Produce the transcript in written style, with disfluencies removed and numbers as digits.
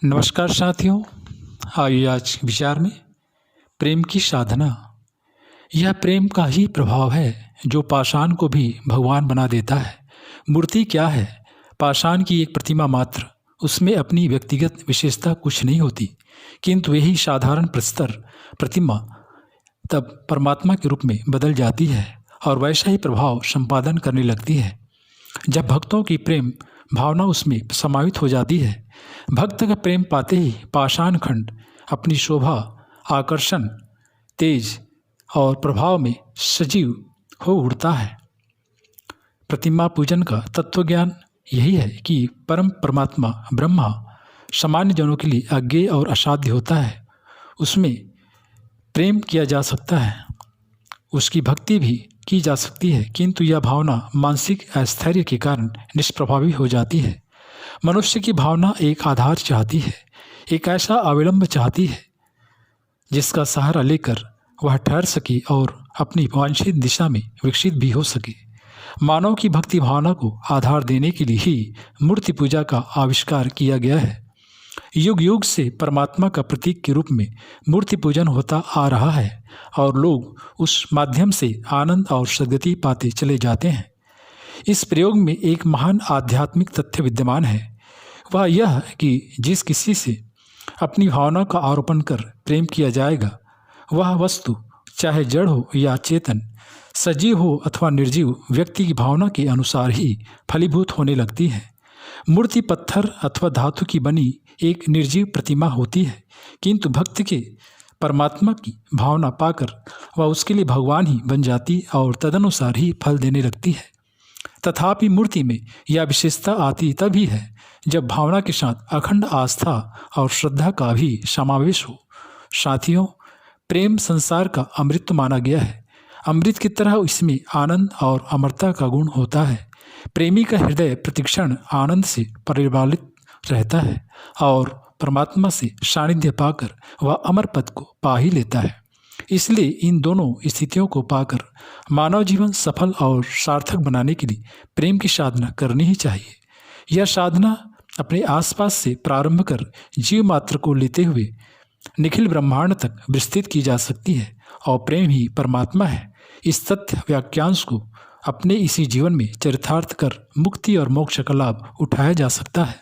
नमस्कार साथियों। आइए आज विचार में प्रेम की साधना। यह प्रेम का ही प्रभाव है जो पाषाण को भी भगवान बना देता है। मूर्ति क्या है? पाषाण की एक प्रतिमा मात्र। उसमें अपनी व्यक्तिगत विशेषता कुछ नहीं होती, किंतु यही साधारण प्रस्तर प्रतिमा तब परमात्मा के रूप में बदल जाती है और वैसा ही प्रभाव संपादन करने लगती है जब भक्तों की प्रेम भावना उसमें समावित हो जाती है। भक्त का प्रेम पाते ही पाषाण खंड अपनी शोभा, आकर्षण, तेज और प्रभाव में सजीव हो उठता है। प्रतिमा पूजन का तत्वज्ञान यही है कि परम परमात्मा ब्रह्मा सामान्य जनों के लिए अज्ञेय और असाध्य होता है। उसमें प्रेम किया जा सकता है, उसकी भक्ति भी की जा सकती है, किंतु यह भावना मानसिक अस्थैर्य के कारण निष्प्रभावी हो जाती है। मनुष्य की भावना एक आधार चाहती है, एक ऐसा अविलंब चाहती है जिसका सहारा लेकर वह ठहर सके और अपनी वांछित दिशा में विकसित भी हो सके। मानव की भक्ति भावना को आधार देने के लिए ही मूर्ति पूजा का आविष्कार किया गया है। युग युग से परमात्मा का प्रतीक के रूप में मूर्ति पूजन होता आ रहा है और लोग उस माध्यम से आनंद और सद्गति पाते चले जाते हैं। इस प्रयोग में एक महान आध्यात्मिक तथ्य विद्यमान है। वह यह कि जिस किसी से अपनी भावना का आरोपण कर प्रेम किया जाएगा, वह वस्तु चाहे जड़ हो या चेतन, सजीव हो अथवा निर्जीव, व्यक्ति की भावना के अनुसार ही फलीभूत होने लगती है। मूर्ति पत्थर अथवा धातु की बनी एक निर्जीव प्रतिमा होती है, किंतु भक्त के परमात्मा की भावना पाकर वह उसके लिए भगवान ही बन जाती और तदनुसार ही फल देने लगती है। तथापि मूर्ति में यह विशेषता आती तभी है जब भावना के साथ अखंड आस्था और श्रद्धा का भी समावेश हो। साथियों, प्रेम संसार का अमृत माना गया है। अमृत की तरह इसमें आनंद और अमरता का गुण होता है। प्रेमी का हृदय प्रतिक्षण आनंद से परिबालित रहता है और परमात्मा से सानिध्य पाकर वह अमर पद को पा ही लेता है। इसलिए इन दोनों स्थितियों को पाकर मानव जीवन सफल और सार्थक बनाने के लिए प्रेम की साधना करनी ही चाहिए। यह साधना अपने आसपास से प्रारंभ कर जीव मात्र को लेते हुए निखिल ब्रह्मांड तक विस्तृत की जा सकती है और प्रेम ही परमात्मा है। इस तथ्य वाक्यांश को अपने इसी जीवन में चरितार्थ कर मुक्ति और मोक्ष का लाभ उठाया जा सकता है।